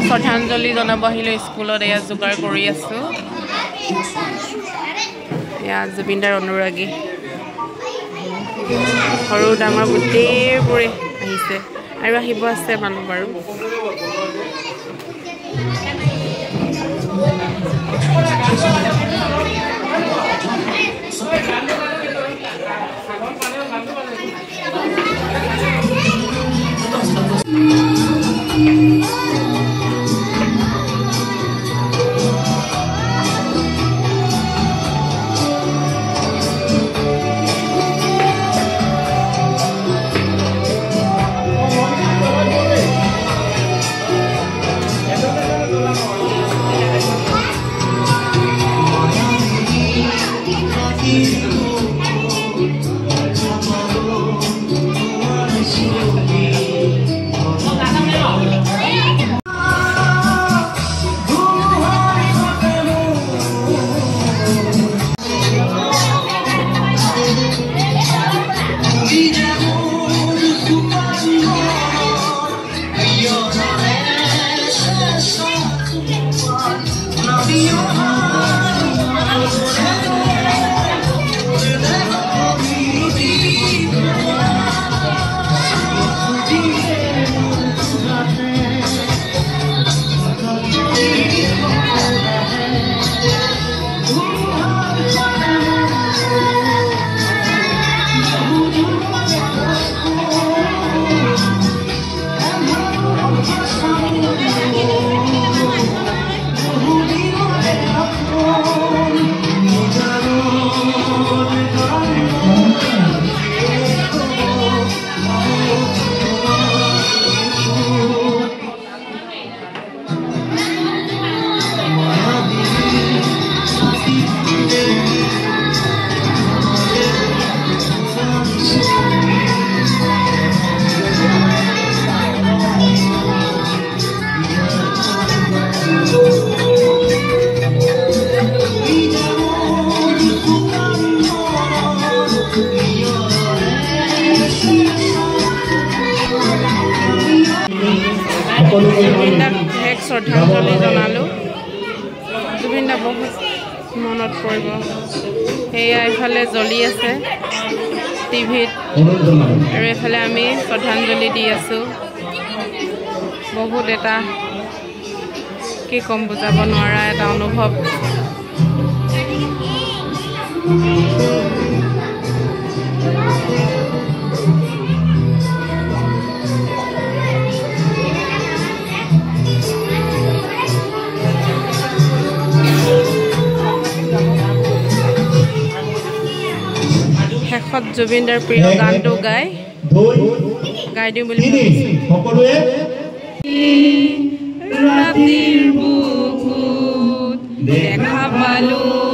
শ্ৰদ্ধাঞ্জলি জনাব আহিলোঁ স্কুলত এয়া যোগাৰ কৰি আছোঁ এয়া জুবিনদাৰ অনুৰাগী সৰু ডাঙৰ গোটেইবোৰে আহিছে আৰু আহিব আছে মানুহ বাৰু শ্ৰদ্ধাঞ্জলি জনালোঁ জুবিনদা বহুত মনত পৰিব সেয়া এফালে জ্বলি আছে টিভিত আৰু এফালে আমি শ্ৰদ্ধাঞ্জলি দি আছোঁ বহুত এটা কি কম বুজাব নোৱাৰা এটা অনুভৱ শেষত জুবিনদাৰ প্ৰিয় গানটো গাই দিওঁ বুলি সকলোৱে ৰাতিৰ বুকুত দেখা পালোঁ